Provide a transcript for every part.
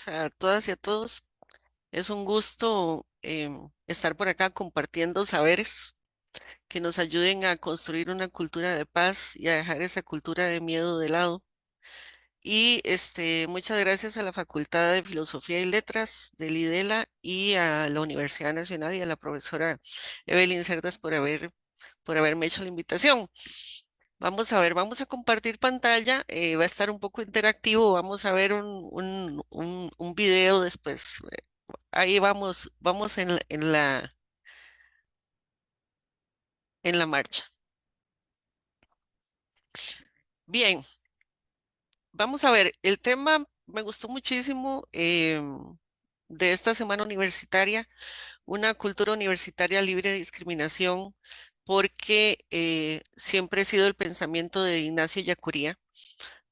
noches a todas y a todos. Es un gusto estar por acá compartiendo saberes que nos ayuden a construir una cultura de paz y a dejar esa cultura de miedo de lado. Y muchas gracias a la Facultad de Filosofía y Letras del IDELA y a la Universidad Nacional y a la profesora Evelyn Cerdas por haberme hecho la invitación. Vamos a ver, vamos a compartir pantalla, va a estar un poco interactivo, vamos a ver un video después. Ahí vamos en la marcha. Bien, vamos a ver, el tema me gustó muchísimo de esta semana universitaria, una cultura universitaria libre de discriminación, porque siempre ha sido el pensamiento de Ignacio Yacuría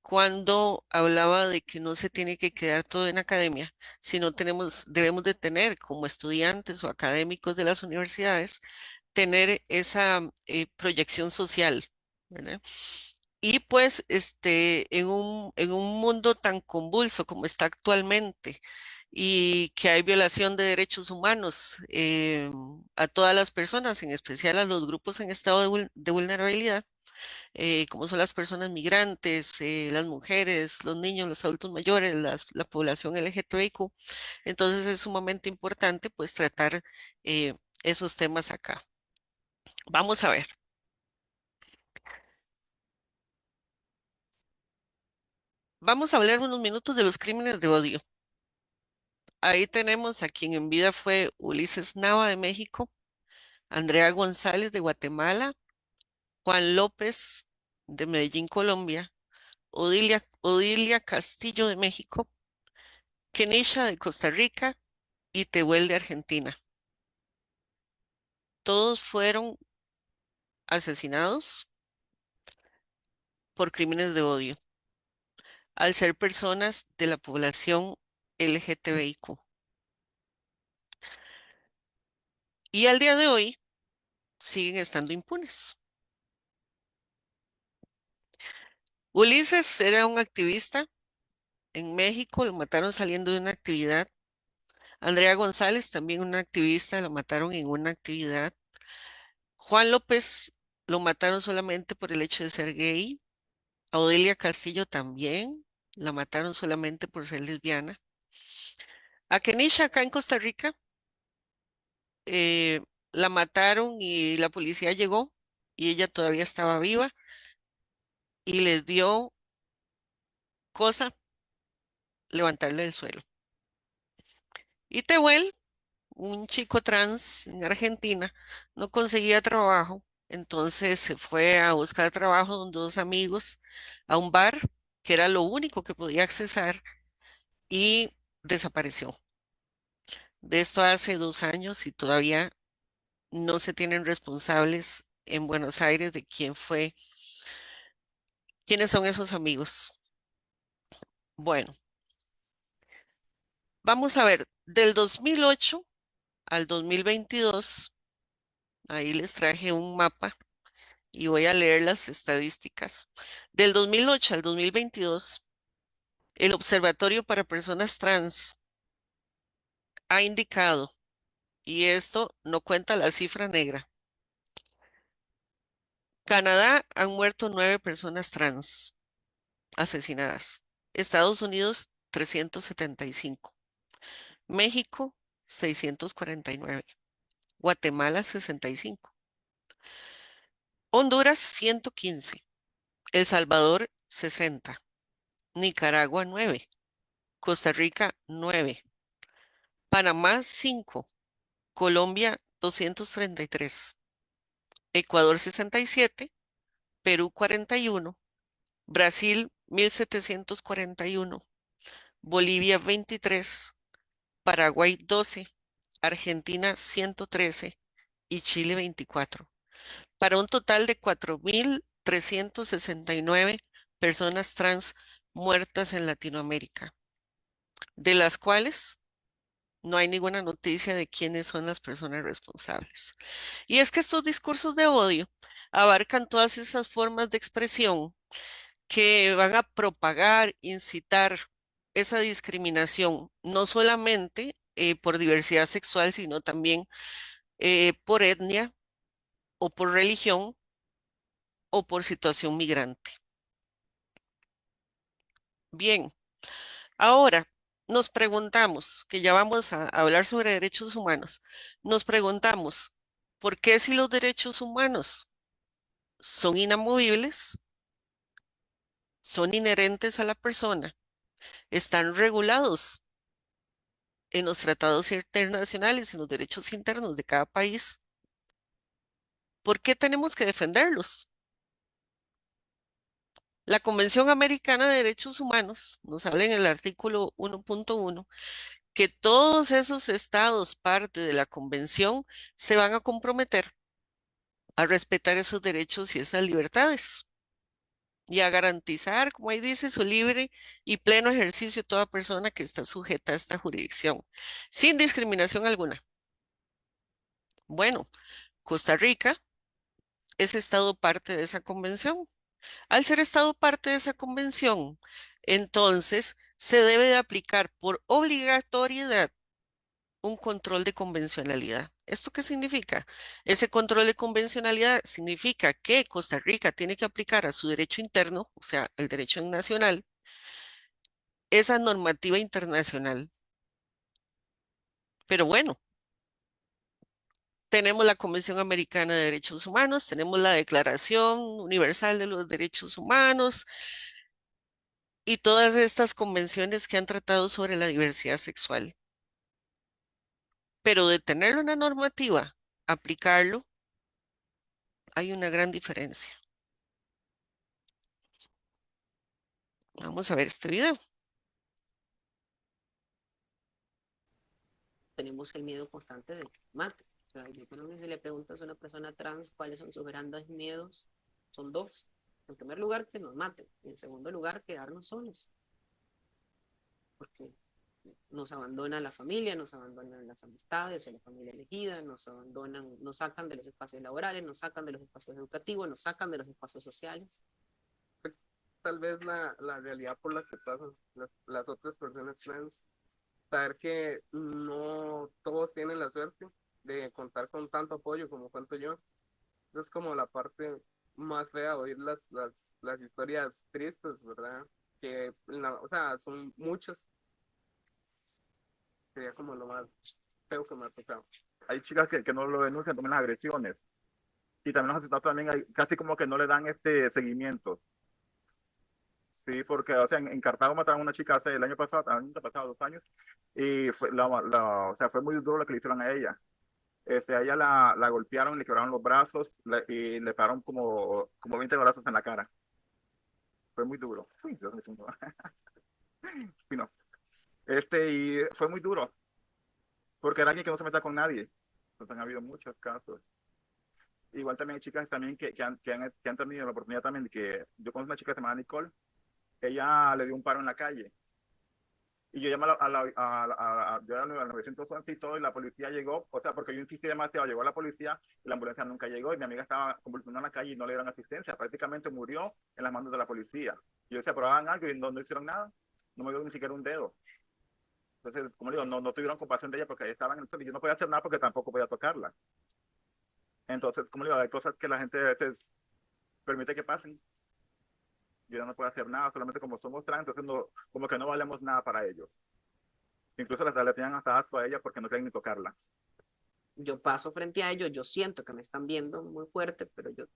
cuando hablaba de que no se tiene que quedar todo en academia, sino debemos de tener como estudiantes o académicos de las universidades, tener esa proyección social, ¿verdad? Y pues en un mundo tan convulso como está actualmente y que hay violación de derechos humanos a todas las personas, en especial a los grupos en estado de vulnerabilidad, como son las personas migrantes, las mujeres, los niños, los adultos mayores, la población LGTBIQ. Entonces es sumamente importante pues tratar esos temas acá. Vamos a ver. Vamos a hablar unos minutos de los crímenes de odio. Ahí tenemos a quien en vida fue Ulises Nava de México, Andrea González de Guatemala, Juan López de Medellín, Colombia, Odilia Castillo de México, Kenisha de Costa Rica y Tehuel de Argentina. Todos fueron asesinados por crímenes de odio, al ser personas de la población LGTBIQ. Y al día de hoy siguen estando impunes. Ulises era un activista en México, lo mataron saliendo de una actividad. Andrea González, también una activista, la mataron en una actividad. Juan López lo mataron solamente por el hecho de ser gay. A Odelia Castillo también la mataron solamente por ser lesbiana. A Kenisha acá en Costa Rica eh, la mataron y la policía llegó y ella todavía estaba viva y les dio cosa levantarla del suelo. Y Tehuel, un chico trans en Argentina, no conseguía trabajo, entonces se fue a buscar trabajo donde dos amigos a un bar, que era lo único que podía accesar, y desapareció. De esto hace 2 años y todavía no se tienen responsables en Buenos Aires de quiénes son esos amigos. Bueno, vamos a ver, del 2008 al 2022, ahí les traje un mapa y voy a leer las estadísticas. Del 2008 al 2022, el Observatorio para Personas Trans ha indicado, y esto no cuenta la cifra negra, Canadá han muerto 9 personas trans asesinadas, Estados Unidos 375, México 649, Guatemala 65, Honduras 115, El Salvador 60, Nicaragua 9, Costa Rica 9, Panamá 5, Colombia 233, Ecuador 67, Perú 41, Brasil 1741, Bolivia 23, Paraguay 12, Argentina 113 y Chile 24, para un total de 4.369 personas trans muertas en Latinoamérica, de las cuales no hay ninguna noticia de quiénes son las personas responsables. Y es que estos discursos de odio abarcan todas esas formas de expresión que van a propagar, incitar esa discriminación, no solamente por diversidad sexual, sino también por etnia o por religión o por situación migrante. Bien, ahora nos preguntamos, que ya vamos a hablar sobre derechos humanos, nos preguntamos, ¿por qué si los derechos humanos son inamovibles, son inherentes a la persona, están regulados en los tratados internacionales, en los derechos internos de cada país? ¿Por qué tenemos que defenderlos? La Convención Americana de Derechos Humanos nos habla en el artículo 1.1 que todos esos estados parte de la convención se van a comprometer a respetar esos derechos y esas libertades y a garantizar, como ahí dice, su libre y pleno ejercicio de toda persona que está sujeta a esta jurisdicción, sin discriminación alguna. Bueno, Costa Rica es estado parte de esa convención. Al ser estado parte de esa convención, entonces se debe de aplicar por obligatoriedad un control de convencionalidad. ¿Esto qué significa? Ese control de convencionalidad significa que Costa Rica tiene que aplicar a su derecho interno, o sea, el derecho nacional, esa normativa internacional. Pero bueno, tenemos la Convención Americana de Derechos Humanos, tenemos la Declaración Universal de los Derechos Humanos y todas estas convenciones que han tratado sobre la diversidad sexual. Pero de tenerlo en la normativa, aplicarlo, hay una gran diferencia. Vamos a ver este video. Tenemos el miedo constante de mate. O sea, yo creo que si le preguntas a una persona trans cuáles son sus grandes miedos, son dos. En primer lugar, que nos maten. Y en segundo lugar, quedarnos solos. Porque nos abandona la familia, nos abandonan las amistades o la familia elegida, nos abandonan, nos sacan de los espacios laborales, nos sacan de los espacios educativos, nos sacan de los espacios sociales. Tal vez la realidad por la que pasan las otras personas trans, saber que no todos tienen la suerte de contar con tanto apoyo como cuento yo. Eso es como la parte más fea, oír las historias tristes, ¿verdad? Que, o sea, son muchas, sería como lo más feo que me ha tocado. Hay chicas que no lo denuncian también las agresiones y también los asesinatos también hay, casi como que no le dan este seguimiento. Sí, porque o sea, en Cartago mataron a una chica hace el año pasado, 2 años, y fue, o sea, fue muy duro lo que le hicieron a ella. A ella la golpearon, le quebraron los brazos y le pegaron como 20 brazos en la cara. Fue muy duro. Uy, Dios mío. Sí, no. Y fue muy duro, porque era alguien que no se meta con nadie. Entonces, han habido muchos casos. Igual también hay chicas también que han tenido la oportunidad también de que yo conozco una chica que se llama Nicole, ella le dio un paro en la calle y yo llamé yo llamé al 911 y todo y la policía llegó, o sea, porque yo insistí demasiado, llegó la policía y la ambulancia nunca llegó y mi amiga estaba convulsionando en la calle y no le dieron asistencia, prácticamente murió en las manos de la policía. Y yo decía, pero hagan algo y no hicieron nada, no me dio ni siquiera un dedo. Entonces, como digo, no tuvieron compasión de ella porque ella estaba en el suelo y yo no podía hacer nada porque tampoco podía tocarla. Entonces, como digo, hay cosas que la gente a veces permite que pasen. Yo ya no puedo hacer nada, solamente como somos trans, entonces como que no valemos nada para ellos. Incluso le tenían hasta asco a ella porque no quieren ni tocarla. Yo paso frente a ellos, yo siento que me están viendo muy fuerte, pero yo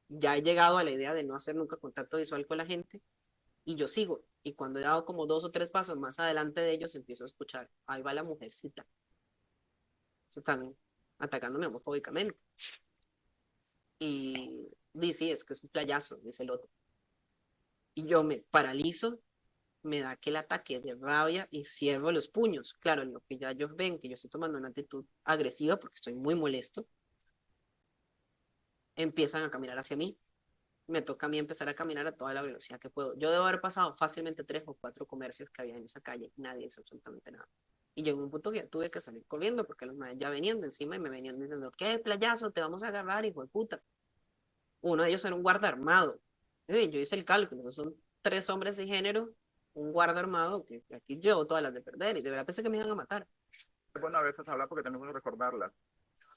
ya he llegado a la idea de no hacer nunca contacto visual con la gente y yo sigo. Y cuando he dado como 2 o 3 pasos más adelante de ellos, empiezo a escuchar, ahí va la mujercita. Se están atacándome homofóbicamente. Y dice, sí, es que es un playazo, dice el otro. Y yo me paralizo, me da aquel ataque de rabia y cierro los puños. Claro, en lo que ya ellos ven que yo estoy tomando una actitud agresiva porque estoy muy molesto, empiezan a caminar hacia mí. Me toca a mí empezar a caminar a toda la velocidad que puedo. Yo debo haber pasado fácilmente 3 o 4 comercios que había en esa calle. Nadie hizo absolutamente nada. Y llegó un punto que ya tuve que salir corriendo porque los madres ya venían de encima y me venían diciendo, ¿qué playazo? Te vamos a agarrar, hijo de puta. Uno de ellos era un guarda armado. Yo hice el cálculo, esos son 3 hombres de género un guarda armado que aquí llevo todas las de perder y de verdad pensé que me iban a matar. Es bueno a veces hablar porque tenemos que recordarlas.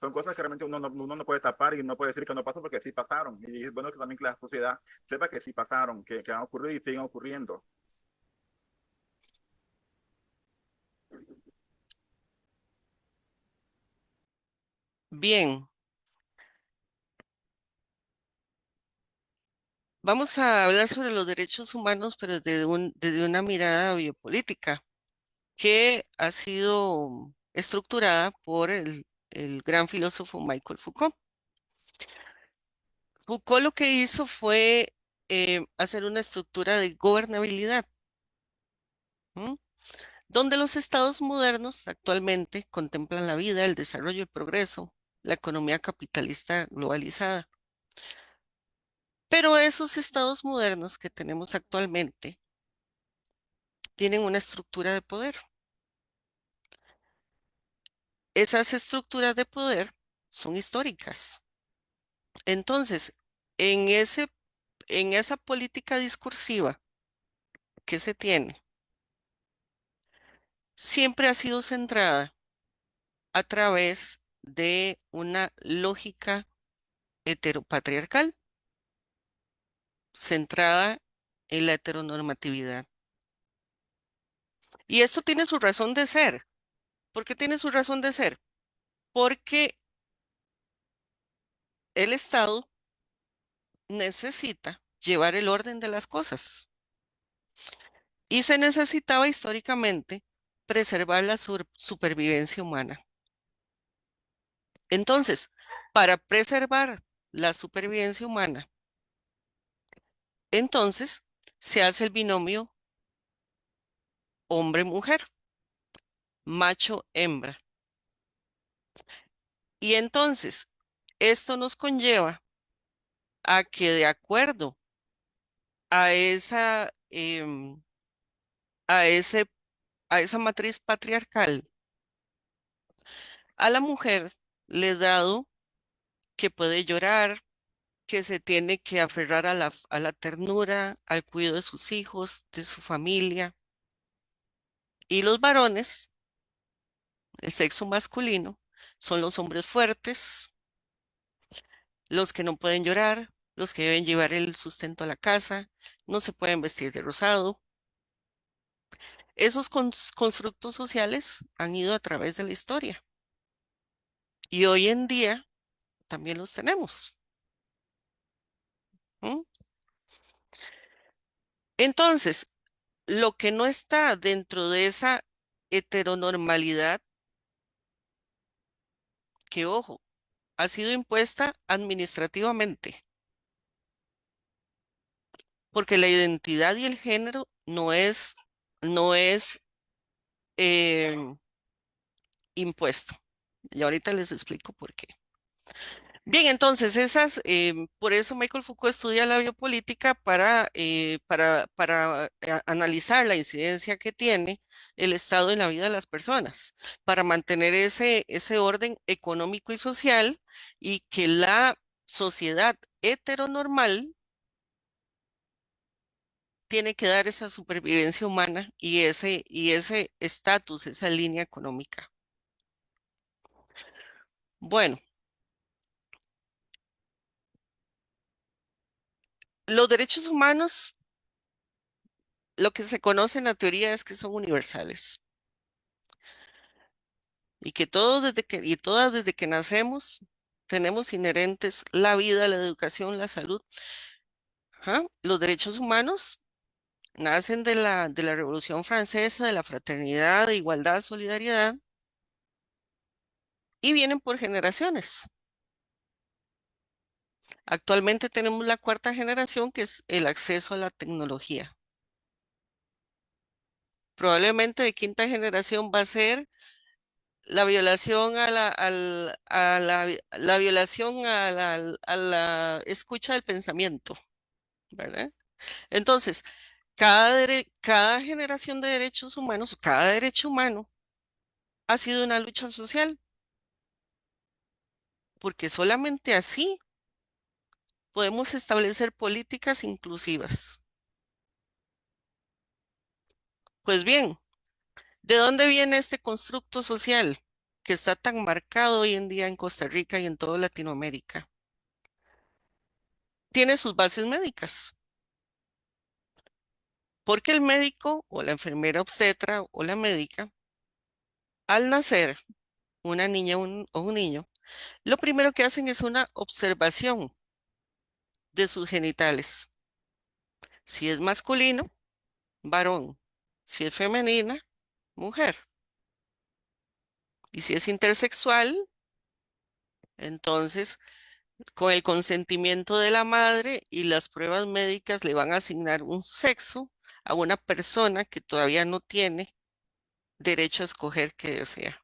Son cosas que realmente uno no puede tapar y no puede decir que no pasó porque sí pasaron. Y es bueno que también que la sociedad sepa que sí pasaron, que han ocurrido y siguen ocurriendo. Bien, vamos a hablar sobre los derechos humanos, pero desde una mirada biopolítica que ha sido estructurada por el gran filósofo Michael Foucault. Foucault lo que hizo fue hacer una estructura de gobernabilidad, ¿m? Donde los estados modernos actualmente contemplan la vida, el desarrollo, el progreso, la economía capitalista globalizada. Pero esos estados modernos que tenemos actualmente tienen una estructura de poder. Esas estructuras de poder son históricas. Entonces, en en esa política discursiva que se tiene, siempre ha sido centrada a través de una lógica heteropatriarcal, centrada en la heteronormatividad. Y esto tiene su razón de ser. ¿Por qué tiene su razón de ser? Porque el Estado necesita llevar el orden de las cosas y se necesitaba históricamente preservar la supervivencia humana. Entonces, para preservar la supervivencia humana, entonces se hace el binomio hombre-mujer, macho-hembra. Y entonces, esto nos conlleva a que de acuerdo a a ese, a esa matriz patriarcal, a la mujer le he dado que puede llorar, que se tiene que aferrar a a la ternura, al cuidado de sus hijos, de su familia. Y los varones, el sexo masculino, son los hombres fuertes, los que no pueden llorar, los que deben llevar el sustento a la casa, no se pueden vestir de rosado. Esos constructos sociales han ido a través de la historia y hoy en día también los tenemos. ¿M? Entonces, lo que no está dentro de esa heteronormalidad, que ojo, ha sido impuesta administrativamente, porque la identidad y el género no es eh, impuesto. Y ahorita les explico por qué. Bien, entonces, por eso Michael Foucault estudia la biopolítica para analizar la incidencia que tiene el Estado en la vida de las personas, para mantener ese orden económico y social y que la sociedad heteronormal tiene que dar esa supervivencia humana y ese estatus, esa línea económica. Bueno, los derechos humanos, lo que se conoce en la teoría es que son universales y que todos y todas desde que nacemos tenemos inherentes la vida, la educación, la salud. Ajá. Los derechos humanos nacen de de la Revolución Francesa, de la fraternidad, de igualdad, solidaridad y vienen por generaciones. Actualmente tenemos la cuarta generación, que es el acceso a la tecnología. Probablemente de quinta generación va a ser la violación la violación a la escucha del pensamiento, ¿verdad? Entonces, cada generación de derechos humanos, cada derecho humano ha sido una lucha social, porque solamente así podemos establecer políticas inclusivas. Pues bien, ¿de dónde viene este constructo social que está tan marcado hoy en día en Costa Rica y en toda Latinoamérica? Tiene sus bases médicas, porque el médico o la enfermera obstetra o la médica, al nacer una niña o un niño, lo primero que hacen es una observación de sus genitales. Si es masculino, varón. Si es femenina, mujer. Y si es intersexual, entonces con el consentimiento de la madre y las pruebas médicas le van a asignar un sexo a una persona que todavía no tiene derecho a escoger qué desea.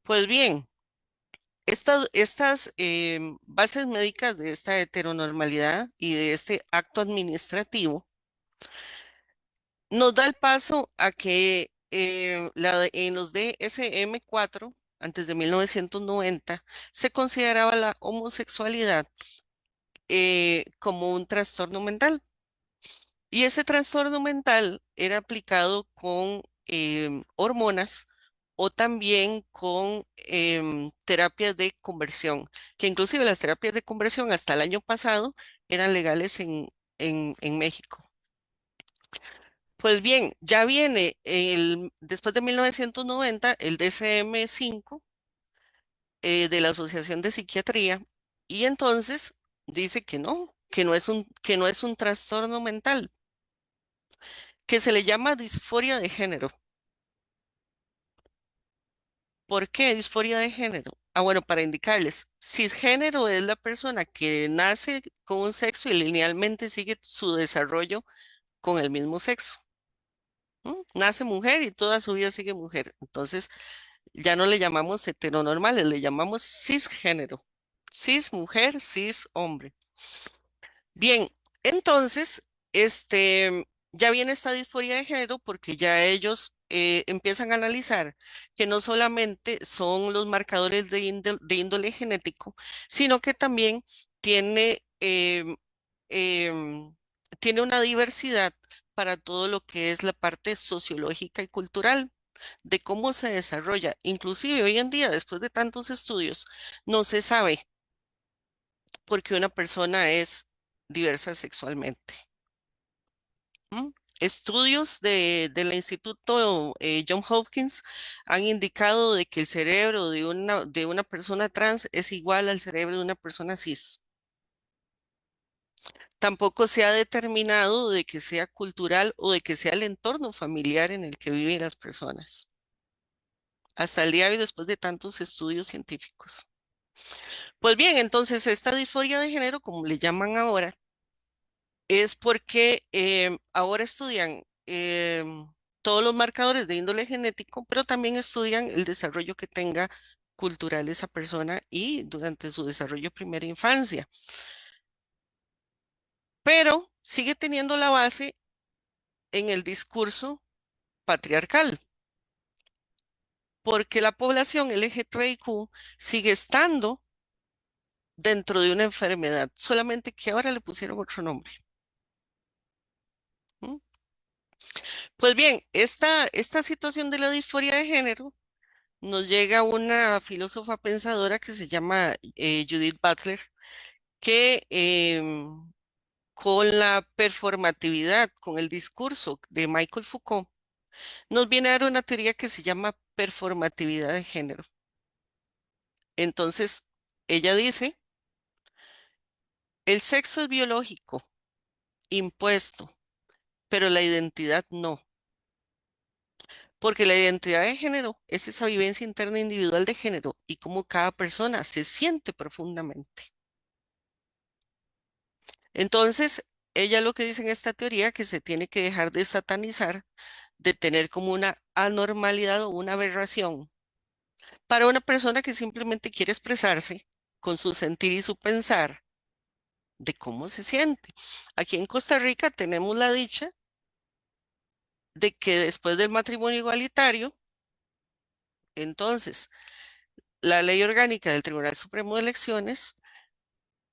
Pues bien, estas bases médicas de esta heteronormalidad y de este acto administrativo nos da el paso a que en los DSM-4, antes de 1990, se consideraba la homosexualidad como un trastorno mental. Y ese trastorno mental era aplicado con hormonas o también con terapias de conversión, que inclusive las terapias de conversión hasta el año pasado eran legales en México. Pues bien, ya viene después de 1990 el DSM-5 de la Asociación de Psiquiatría y entonces dice que no es un trastorno mental, que se le llama disforia de género. ¿Por qué disforia de género? Ah, bueno, para indicarles, cisgénero es la persona que nace con un sexo y linealmente sigue su desarrollo con el mismo sexo. Nace mujer y toda su vida sigue mujer. Entonces, ya no le llamamos heteronormales, le llamamos cisgénero. Cis mujer, cis hombre. Bien, entonces, ya viene esta disforia de género porque ya ellos empiezan a analizar que no solamente son los marcadores de índole genético, sino que también tiene, em, tiene una diversidad para todo lo que es la parte sociológica y cultural de cómo se desarrolla. Inclusive hoy en día, después de tantos estudios, no se sabe por qué una persona es diversa sexualmente. ¿Mm? Estudios del Instituto John Hopkins han indicado de que el cerebro de una persona trans es igual al cerebro de una persona cis. Tampoco se ha determinado de que sea cultural o de que sea el entorno familiar en el que viven las personas. Hasta el día de hoy, después de tantos estudios científicos. Pues bien, entonces esta disforia de género, como le llaman ahora, es porque ahora estudian todos los marcadores de índole genético, pero también estudian el desarrollo que tenga cultural esa persona y durante su desarrollo primera infancia. Pero sigue teniendo la base en el discurso patriarcal, porque la población LGTBIQ sigue estando dentro de una enfermedad, solamente que ahora le pusieron otro nombre. ¿Mm? Pues bien, esta situación de la disforia de género nos llega una filósofa pensadora que se llama Judith Butler, que con la performatividad, con el discurso de Michael Foucault, nos viene a dar una teoría que se llama performatividad de género. Entonces, ella dice, el sexo es biológico, impuesto, pero la identidad no. Porque la identidad de género es esa vivencia interna individual de género y cómo cada persona se siente profundamente. Entonces, ella lo que dice en esta teoría que se tiene que dejar de satanizar, de tener como una anormalidad o una aberración para una persona que simplemente quiere expresarse con su sentir y su pensar de cómo se siente. Aquí en Costa Rica tenemos la dicha de que después del matrimonio igualitario, entonces, la ley orgánica del Tribunal Supremo de Elecciones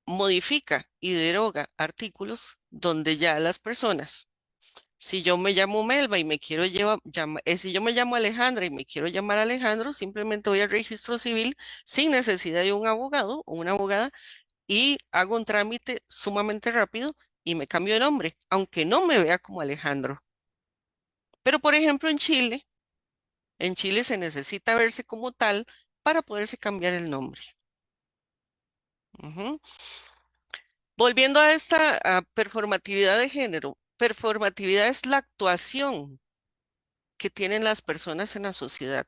modifica y deroga artículos donde ya las personas Si yo me llamo Melba y me quiero si yo me llamo Alejandra y me quiero llamar Alejandro, simplemente voy al registro civil sin necesidad de un abogado o una abogada y hago un trámite sumamente rápido y me cambio de nombre, aunque no me vea como Alejandro. Pero por ejemplo en Chile se necesita verse como tal para poderse cambiar el nombre. Ujú. Volviendo a esta performatividad de género, performatividad es la actuación que tienen las personas en la sociedad.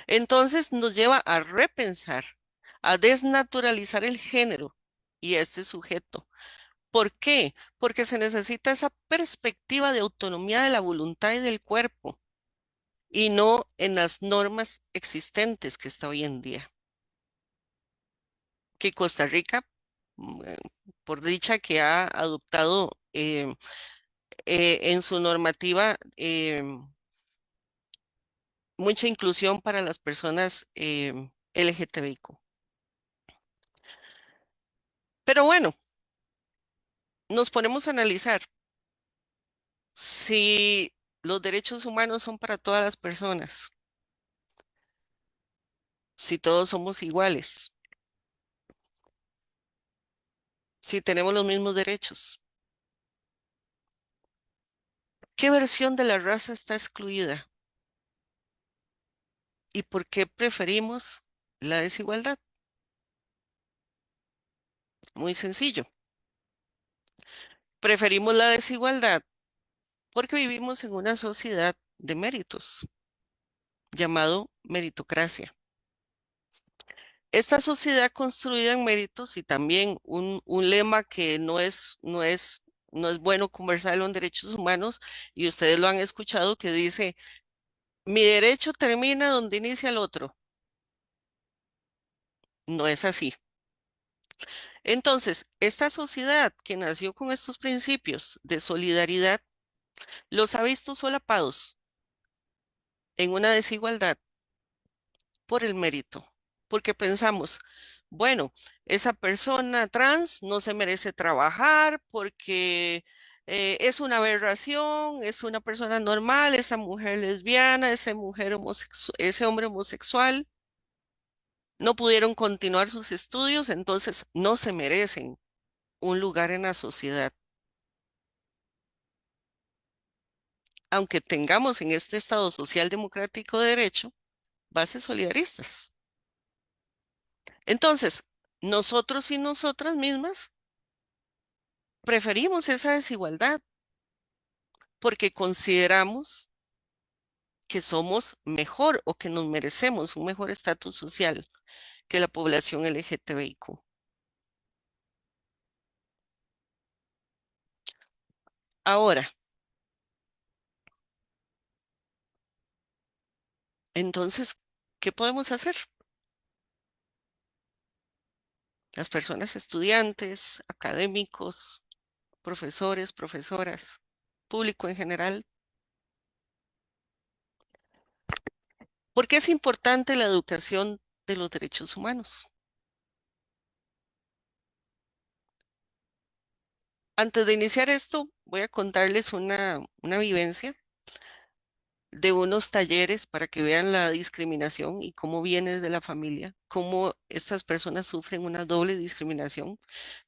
Entonces nos lleva a repensar, a desnaturalizar el género y este sujeto. ¿Por qué? Porque se necesita esa perspectiva de autonomía de la voluntad y del cuerpo y no en las normas existentes que está hoy en día. Que Costa Rica, por dicha que ha adoptado en su normativa mucha inclusión para las personas LGTBIQ. Pero bueno, nos ponemos a analizar si los derechos humanos son para todas las personas, si todos somos iguales, si tenemos los mismos derechos. ¿Qué versión de la raza está excluida? ¿Y por qué preferimos la desigualdad? Muy sencillo. Preferimos la desigualdad porque vivimos en una sociedad de méritos, llamado meritocracia. Esta sociedad construida en méritos y también un lema que no es bueno conversarlo en derechos humanos, y ustedes lo han escuchado, que dice, mi derecho termina donde inicia el otro. No es así. Entonces, esta sociedad que nació con estos principios de solidaridad, los ha visto solapados en una desigualdad por el mérito, porque pensamos, bueno, esa persona trans no se merece trabajar porque es una aberración, es una persona normal, esa mujer lesbiana, ese hombre homosexual, no pudieron continuar sus estudios, entonces no se merecen un lugar en la sociedad. Aunque tengamos en este Estado social democrático de derecho bases solidaristas. Entonces, nosotros y nosotras mismas preferimos esa desigualdad porque consideramos que somos mejor o que nos merecemos un mejor estatus social que la población LGTBIQ. Ahora, entonces, ¿qué podemos hacer? Las personas estudiantes, académicos, profesores, profesoras, público en general. ¿Por qué es importante la educación de los derechos humanos? Antes de iniciar esto, voy a contarles una vivencia de unos talleres para que vean la discriminación y cómo viene de la familia, cómo estas personas sufren una doble discriminación,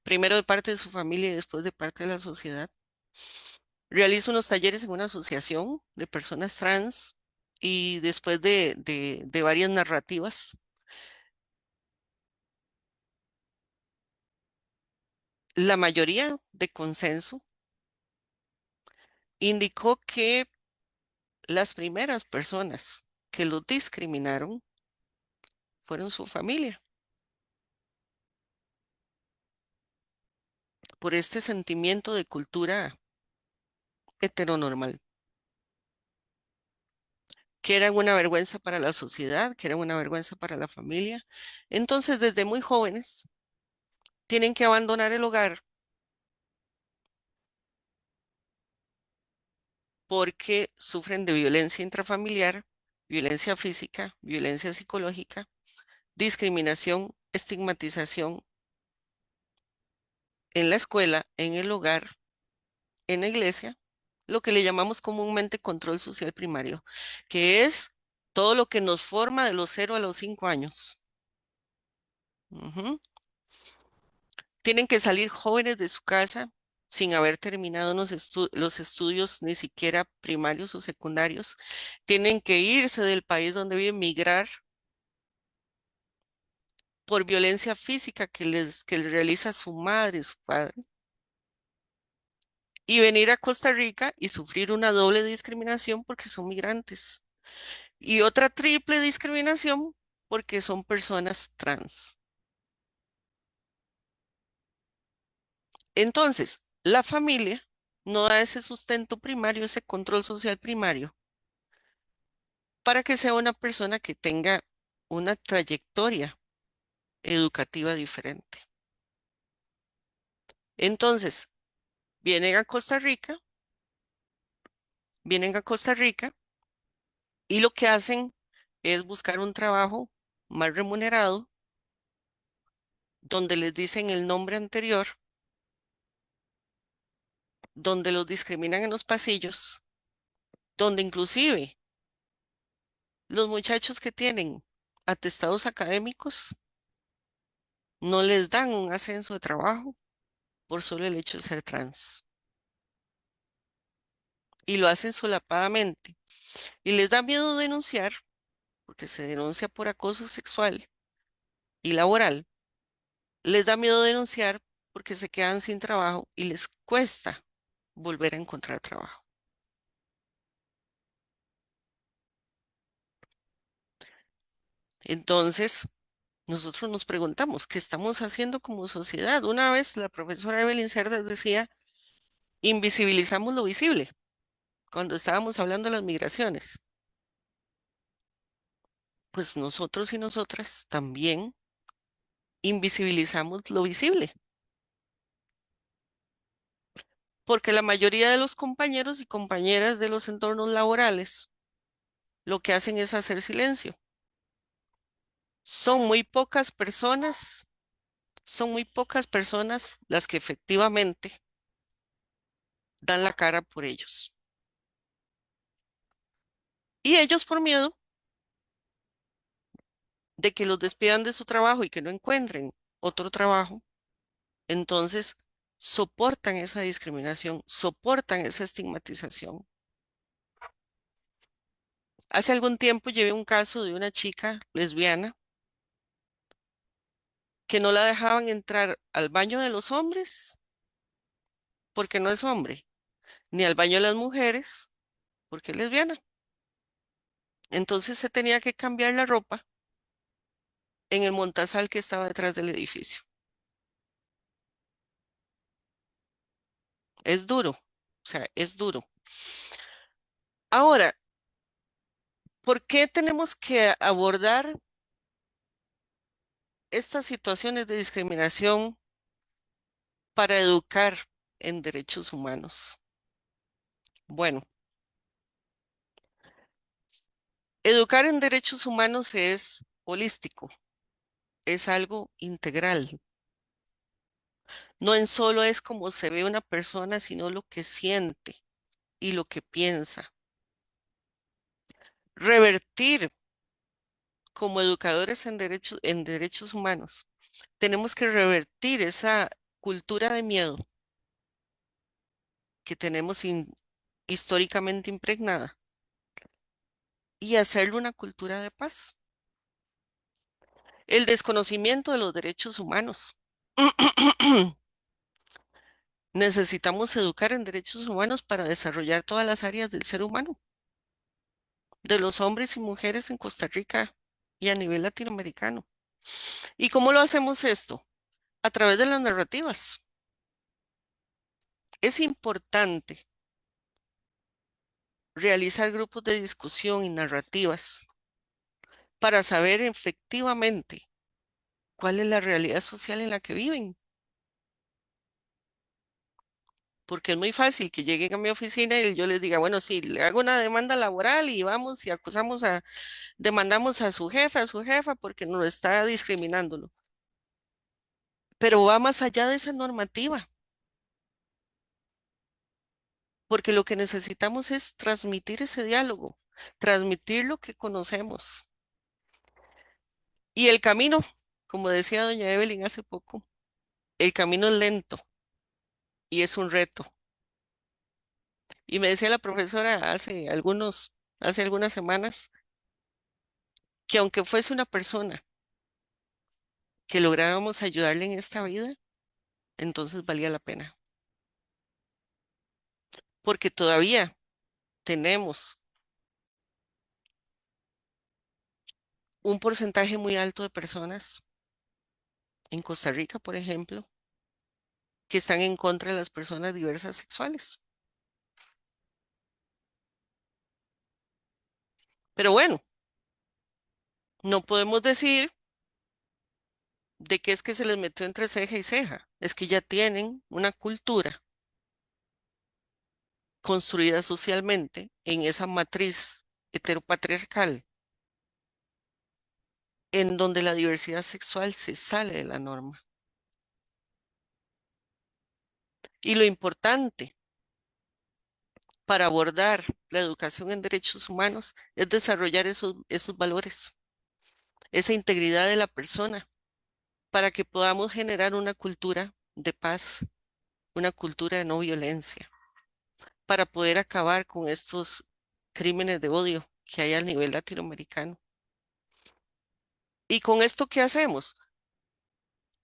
primero de parte de su familia y después de parte de la sociedad. Realizo unos talleres en una asociación de personas trans y después de varias narrativas, la mayoría de consenso indicó que las primeras personas que lo discriminaron fueron su familia, por este sentimiento de cultura heteronormal, que eran una vergüenza para la sociedad, que eran una vergüenza para la familia. Entonces, desde muy jóvenes, tienen que abandonar el hogar porque sufren de violencia intrafamiliar, violencia física, violencia psicológica, discriminación, estigmatización en la escuela, en el hogar en la iglesia lo que le llamamos comúnmente control social primario, que es todo lo que nos forma de los 0 a los 5 años. Ujú. Tienen que salir jóvenes de su casa sin haber terminado los estudios ni siquiera primarios o secundarios. Tienen que irse del país donde viven, migrar por violencia física que les realiza su madre, su padre, y venir a Costa Rica y sufrir una doble discriminación porque son migrantes y otra triple discriminación porque son personas trans. Entonces, la familia no da ese sustento primario, ese control social primario, para que sea una persona que tenga una trayectoria educativa diferente. Entonces, vienen a Costa Rica, vienen a Costa Rica y lo que hacen es buscar un trabajo más remunerado, donde les dicen el nombre anterior, donde los discriminan en los pasillos, donde inclusive los muchachos que tienen atestados académicos no les dan un ascenso de trabajo por solo el hecho de ser trans. Y lo hacen solapadamente. Y les da miedo denunciar, porque se denuncia por acoso sexual y laboral. Les da miedo denunciar porque se quedan sin trabajo y les cuesta volver a encontrar trabajo. Entonces, nosotros nos preguntamos, ¿qué estamos haciendo como sociedad? Una vez la profesora Evelyn Cerdas decía, invisibilizamos lo visible, cuando estábamos hablando de las migraciones. Pues nosotros y nosotras también invisibilizamos lo visible, porque la mayoría de los compañeros y compañeras de los entornos laborales lo que hacen es hacer silencio. Son muy pocas personas, son muy pocas personas las que efectivamente dan la cara por ellos. Y ellos por miedo de que los despidan de su trabajo y que no encuentren otro trabajo, entonces soportan esa discriminación, soportan esa estigmatización. Hace algún tiempo llevé un caso de una chica lesbiana que no la dejaban entrar al baño de los hombres porque no es hombre, ni al baño de las mujeres porque es lesbiana. Entonces se tenía que cambiar la ropa en el montazal que estaba detrás del edificio. Es duro, o sea, es duro. Ahora, ¿por qué tenemos que abordar estas situaciones de discriminación para educar en derechos humanos? Bueno, educar en derechos humanos es holístico, es algo integral. No en solo es como se ve una persona, sino lo que siente y lo que piensa. Revertir como educadores en derechos humanos, tenemos que revertir esa cultura de miedo que tenemos históricamente impregnada y hacerlo una cultura de paz. El desconocimiento de los derechos humanos. Necesitamos educar en derechos humanos para desarrollar todas las áreas del ser humano, de los hombres y mujeres en Costa Rica y a nivel latinoamericano. ¿Y cómo lo hacemos esto? A través de las narrativas. Es importante realizar grupos de discusión y narrativas para saber efectivamente cuál es la realidad social en la que viven. Porque es muy fácil que lleguen a mi oficina y yo les diga, bueno, sí, le hago una demanda laboral y vamos y demandamos a su jefa porque nos está discriminándolo. Pero va más allá de esa normativa. porque lo que necesitamos es transmitir ese diálogo, transmitir lo que conocemos. Y el camino, como decía doña Evelyn hace poco, el camino es lento y es un reto. Y me decía la profesora hace algunas semanas, que aunque fuese una persona que lográramos ayudarle en esta vida, entonces valía la pena, porque todavía tenemos un porcentaje muy alto de personas en Costa Rica, por ejemplo, que están en contra de las personas diversas sexuales. Pero bueno, no podemos decir de que es que se les metió entre ceja y ceja, es que ya tienen una cultura construida socialmente en esa matriz heteropatriarcal, en donde la diversidad sexual se sale de la norma. Y lo importante para abordar la educación en derechos humanos es desarrollar esos valores, esa integridad de la persona, para que podamos generar una cultura de paz, una cultura de no violencia, para poder acabar con estos crímenes de odio que hay a nivel latinoamericano. ¿Y con esto qué hacemos?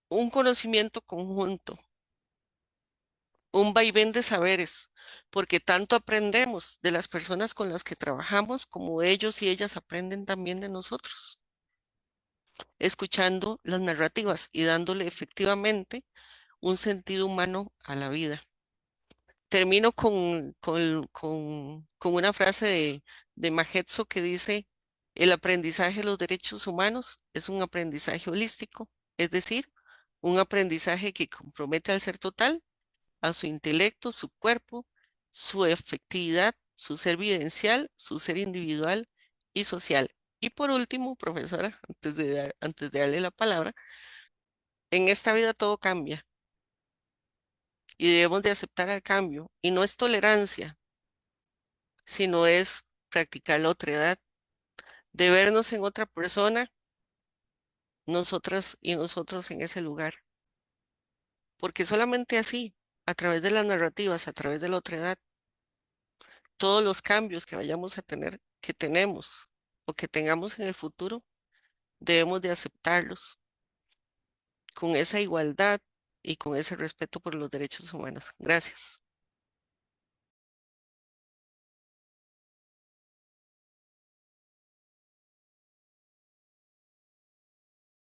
Un conocimiento conjunto, un vaivén de saberes, porque tanto aprendemos de las personas con las que trabajamos como ellos y ellas aprenden también de nosotros, escuchando las narrativas y dándole efectivamente un sentido humano a la vida. Termino con una frase de Mahetso que dice, el aprendizaje de los derechos humanos es un aprendizaje holístico, es decir, un aprendizaje que compromete al ser total, a su intelecto, su cuerpo, su efectividad, su ser vivencial, su ser individual y social. Y por último, profesora, antes de darle la palabra, en esta vida todo cambia y debemos de aceptar el cambio. Y no es tolerancia, sino es practicar la otredad, de vernos en otra persona, nosotras y nosotros en ese lugar. Porque solamente así, a través de las narrativas, a través de la otredad, todos los cambios que vayamos a tener, que tenemos o que tengamos en el futuro, debemos de aceptarlos con esa igualdad y con ese respeto por los derechos humanos. Gracias.